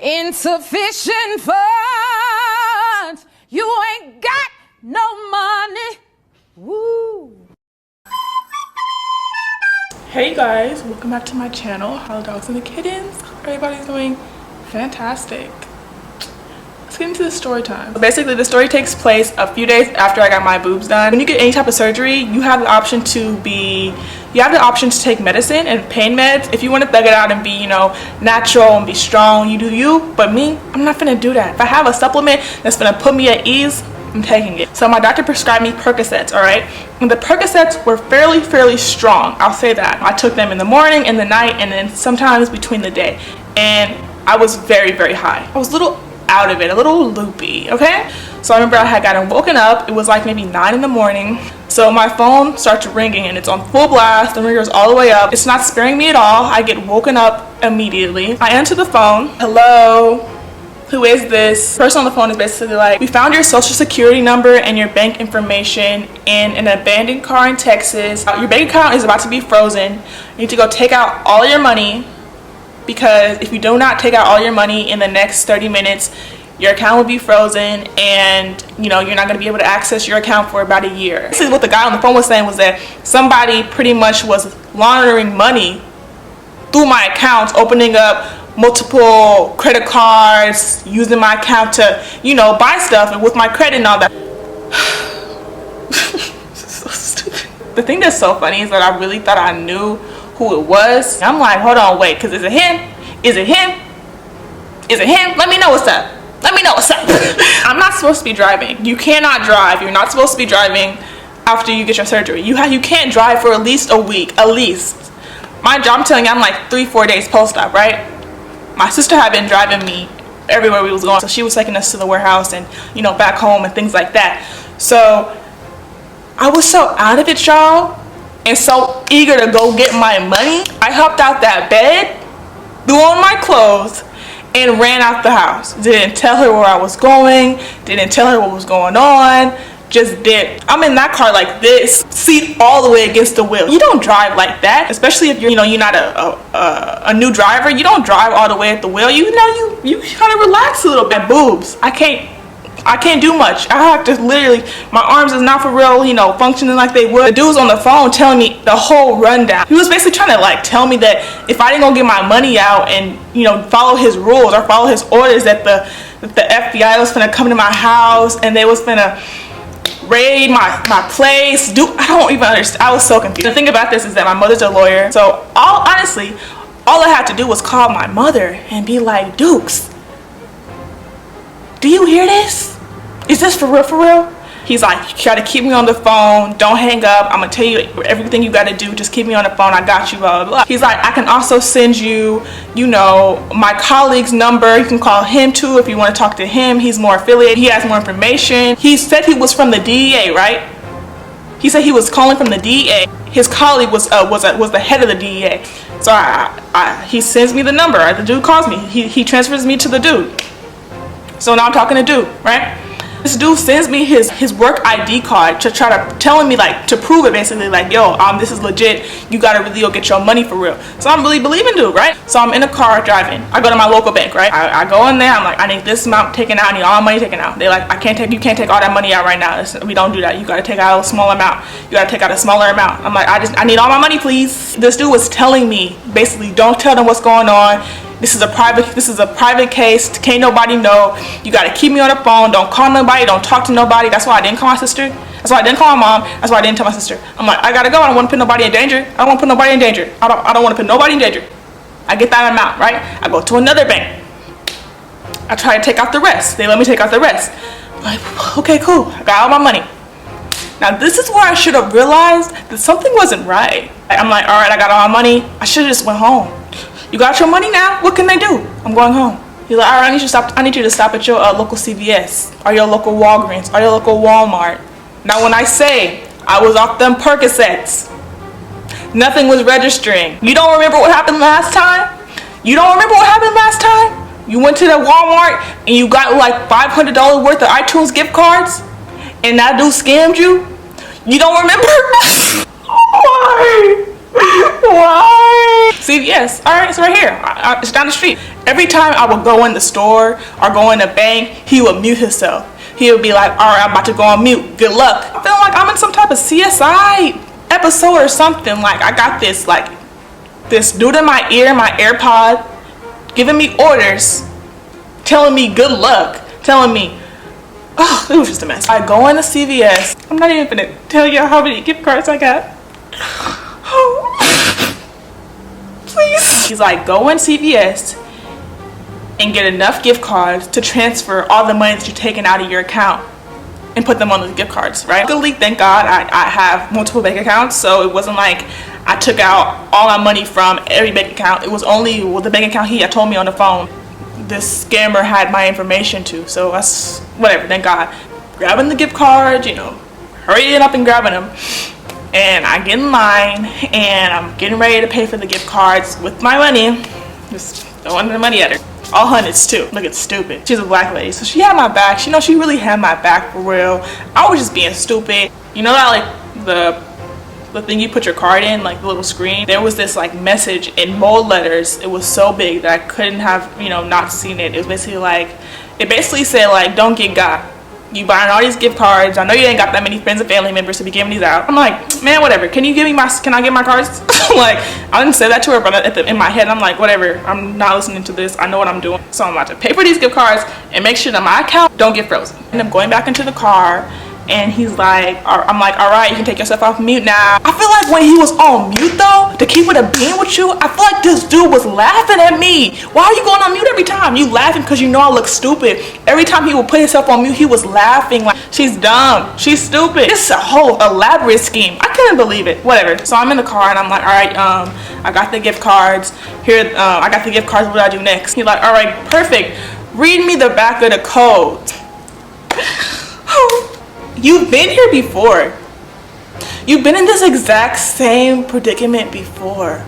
insufficient funds. You ain't got no money. Woo. Hey guys, welcome back to my channel. How the dogs and the kittens? Everybody's doing fantastic. Let's get into the story time. So basically, the story takes place a few days after I got my boobs done. When you get any type of surgery, you have the option to take medicine and pain meds. If you want to thug it out and be, you know, natural and be strong, you do you. But me, I'm not gonna do that. If I have a supplement that's gonna put me at ease, I'm taking it. So my doctor prescribed me Percocets, all right? And the Percocets were fairly strong, I'll say that. I took them in the morning, in the night, and then sometimes between the day. And I was very high. I was a little out of it, a little loopy, okay? So I remember I had gotten woken up. It was like maybe 9 in the morning. So my phone starts ringing and it's on full blast. The ringer's all the way up. It's not sparing me at all. I get woken up immediately. I answer the phone. Hello? Who is this? The person on the phone is basically like, we found your social security number and your bank information in an abandoned car in Texas. Your bank account is about to be frozen. You need to go take out all your money, because if you do not take out all your money in the next 30 minutes, your account will be frozen and, you know, you're not going to be able to access your account for about a year. This is what the guy on the phone was saying, was that somebody pretty much was laundering money through my accounts, opening up multiple credit cards, using my account to, you know, buy stuff and with my credit and all that. This is so stupid. The thing that's so funny is that I really thought I knew who it was. I'm like, hold on, wait, because is it him? Is it him? Is it him? Let me know what's up. Let me know what's up. I'm not supposed to be driving. You cannot drive. You're not supposed to be driving after you get your surgery. You can't drive for at least a week, at least. My job, I'm telling you, I'm like 3-4 days post-op, right? My sister had been driving me everywhere we was going. So she was taking us to the warehouse and, you know, back home and things like that. So I was so out of it, y'all, and so eager to go get my money. I hopped out that bed, threw on my clothes, and ran out the house. Didn't tell her where I was going, didn't tell her what was going on, just did. I'm in that car like this, seat all the way against the wheel. You don't drive like that, especially if you're, you know, you're not a new driver. You don't drive all the way at the wheel. You know, you kind of relax a little bit. Boobs, I can't do much. I have to literally, my arms is not for real, you know, functioning like they would. The dude was on the phone telling me the whole rundown. He was basically trying to like tell me that if I didn't go get my money out and, you know, follow his rules or follow his orders, that the FBI was gonna come to my house and they was gonna raid my place. I don't even understand. I was so confused. The thing about this is that my mother's a lawyer. So honestly, all I had to do was call my mother and be like, Dukes, do you hear this? Is this for real, for real? He's like, you gotta keep me on the phone. Don't hang up. I'm gonna tell you everything you gotta do. Just keep me on the phone. I got you, blah, blah, blah. He's like, I can also send you, you know, my colleague's number. You can call him too if you want to talk to him. He's more affiliated. He has more information. He said he was from the DEA, right? He said he was calling from the DEA. His colleague was the head of the DEA. So he sends me the number. The dude calls me. He transfers me to the dude. So now I'm talking to dude, right? This dude sends me his work ID card to try to telling me, like, to prove it, basically, like, yo, this is legit. You gotta really go get your money for real. So I'm really believing dude, right? So I'm in a car driving. I go to my local bank, right? I go in there. I'm like, I need this amount taken out. I need all my money taken out. They're like, you can't take all that money out right now. We don't do that. You gotta take out a small amount. You gotta take out a smaller amount. I'm like, I need all my money, please. This dude was telling me, basically, don't tell them what's going on. This is a private case. Can't nobody know. You gotta keep me on the phone. Don't call nobody. Don't talk to nobody. That's why I didn't call my sister. That's why I didn't call my mom. That's why I didn't tell my sister. I'm like, I gotta go. I don't want to put nobody in danger. I don't want to put nobody in danger. I don't want to put nobody in danger. I get that amount, right? I go to another bank. I try to take out the rest. They let me take out the rest. I'm like, okay, cool. I got all my money. Now this is where I should have realized that something wasn't right. I'm like, all right, I got all my money. I should have just went home. You got your money now? What can they do? I'm going home. He's like, all right, I need you to stop at your local CVS or your local Walgreens or your local Walmart. Now when I say I was off them Percocets, nothing was registering. You don't remember what happened last time? You don't remember what happened last time? You went to the Walmart and you got like $500 worth of iTunes gift cards and that dude scammed you? You don't remember? Why? Why? CVS. All right, it's right here. It's down the street. Every time I would go in the store or go in the bank, he would mute himself. He would be like, all right, I'm about to go on mute. Good luck. I feel like I'm in some type of CSI episode or something. Like, I got this, like, this dude in my ear, my AirPod, giving me orders, telling me good luck, telling me, oh, it was just a mess. I go into CVS. I'm not even gonna tell you how many gift cards I got. Oh. Please. He's like, go in CVS and get enough gift cards to transfer all the money that you're taking out of your account and put them on the gift cards, right? Luckily, thank God, I have multiple bank accounts, so it wasn't like I took out all my money from every bank account. It was only the bank account he had told me on the phone this scammer had my information to, so that's whatever, thank God. Grabbing the gift cards, you know, hurrying up and grabbing them, and I get in line and I'm getting ready to pay for the gift cards with my money, just throwing the money at her. All hundreds too. Looking stupid. She's a black lady, so she had my back. She really had my back for real. I was just being stupid. You know that like the thing you put your card in, like the little screen? There was this like message in bold letters. It was so big that I couldn't have, you know, not seen it. It was basically like, it basically said like, don't get got. You buying all these gift cards. I know you ain't got that many friends and family members to be giving these out. I'm like, man, whatever. Can I get my cards? Like, I didn't say that to her, but in my head, I'm like, whatever. I'm not listening to this. I know what I'm doing. So I'm about to pay for these gift cards and make sure that my account don't get frozen. And I'm going back into the car. And he's like, I'm like, all right, you can take yourself off mute now. I feel like when he was on mute though, to keep it a being with you, I feel like this dude was laughing at me. Why are you going on mute every time? You laughing because you know I look stupid. Every time he would put himself on mute, he was laughing like, she's dumb, she's stupid. It's a whole elaborate scheme. I couldn't believe it. Whatever. So I'm in the car and I'm like, all right, I got the gift cards. Here, I got the gift cards. What do I do next? He's like, all right, perfect. Read me the back of the code. You've been here before. You've been in this exact same predicament before.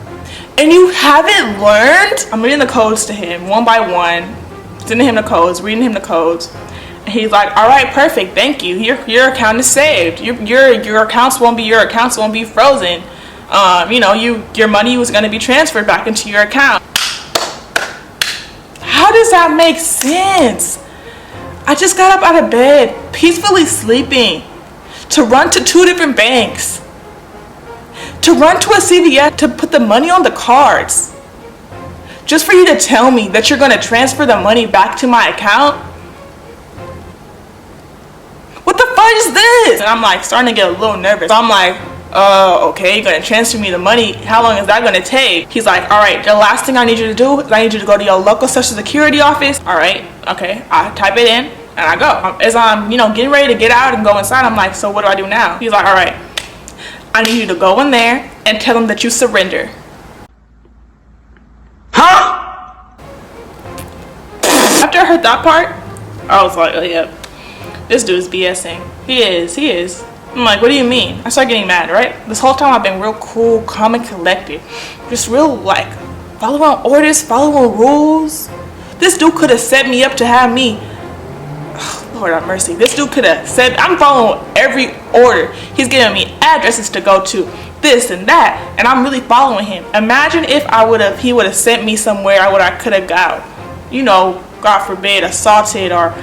And you haven't learned? I'm reading the codes to him one by one. Sending him the codes, reading him the codes. And he's like, all right, perfect, thank you. Your account is saved. Your accounts won't be frozen. You know, your money was gonna be transferred back into your account. How does that make sense? I just got up out of bed, peacefully sleeping, to run to 2 different banks, to run to a CVS to put the money on the cards, just for you to tell me that you're gonna transfer the money back to my account? What the fuck is this? And I'm like starting to get a little nervous. So I'm like, okay, you're gonna transfer me the money. How long is that gonna take? He's like, all right, the last thing I need you to do is I need you to go to your local social security office. All right, okay, I type it in and I go. As I'm, you know, getting ready to get out and go inside, I'm like, so what do I do now? He's like, all right, I need you to go in there and tell them that you surrender. Huh? After I heard that part, I was like, oh yeah, this dude's BSing. He is. I'm like, what do you mean? I started getting mad, right? This whole time I've been real cool, calm, and collected. Just real, like, following orders, following rules. This dude could have set me up to have me. Oh, Lord have mercy. This dude could have said, I'm following every order. He's giving me addresses to go to, this and that, and I'm really following him. Imagine if he would have sent me somewhere I could have got, you know, God forbid, assaulted or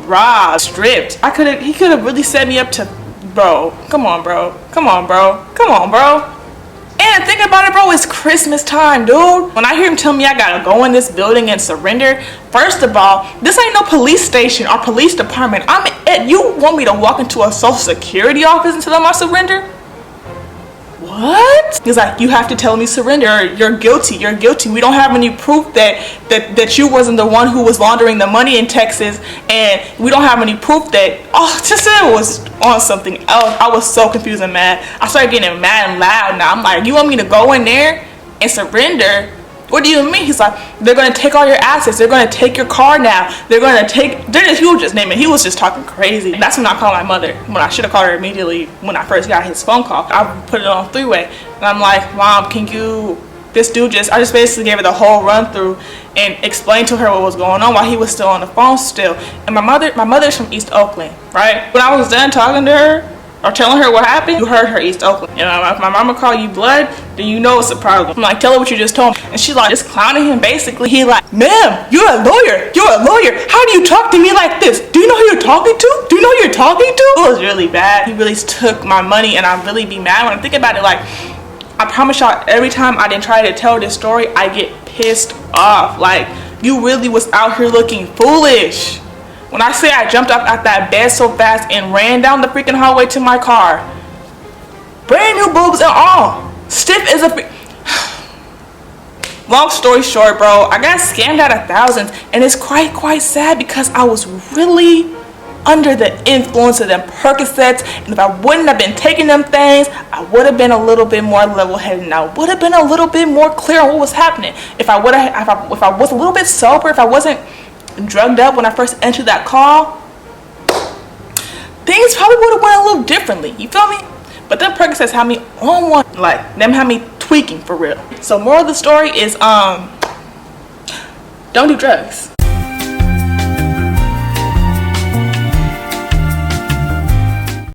robbed, stripped. He could have really set me up to, bro. Come on, bro. And think about it, bro, it's Christmas time, dude. When I hear him tell me I gotta go in this building and surrender, first of all, this ain't no police station or police department. You want me to walk into a social security office and tell them I surrender? What? He's like, you have to tell me surrender. You're guilty. We don't have any proof that you wasn't the one who was laundering the money in Texas, and we don't have any proof that, just said it was on something else. I was so confused and mad. I started getting mad and loud now. I'm like, you want me to go in there and surrender? What do you mean? He's like, they're going to take all your assets. They're going to take your car now. He was just naming. He was just talking crazy. That's when I called my mother. When I should have called her immediately when I first got his phone call. I put it on 3-way. And I'm like, Mom, I just basically gave her the whole run through and explained to her what was going on while he was still on the phone still. And my mother's from East Oakland, right? When I was done talking to her, or telling her what happened, you heard her East Oakland. You know, if my mama call you blood, then you know it's a problem. I'm like, tell her what you just told me. And she's like, just clowning him basically. He like, ma'am, you're a lawyer. You're a lawyer. How do you talk to me like this? Do you know who you're talking to? Do you know who you're talking to? It was really bad. He really took my money, and I really be mad when I think about it. Like, I promise y'all, every time I didn't try to tell this story, I get pissed off. Like, you really was out here looking foolish. When I say I jumped up out that bed so fast and ran down the freaking hallway to my car, brand new boobs and all, stiff as a long story short, bro, I got scammed out of thousands, and it's quite sad because I was really under the influence of them Percocets, and if I wouldn't have been taking them things, I would have been a little bit more level-headed, and I would have been a little bit more clear on what was happening. If I was a little bit sober, if I wasn't drugged up when I first entered that call, things probably would have went a little differently. You feel me? But them Percocets had me on one, like them had me tweaking for real. So moral of the story is don't do drugs.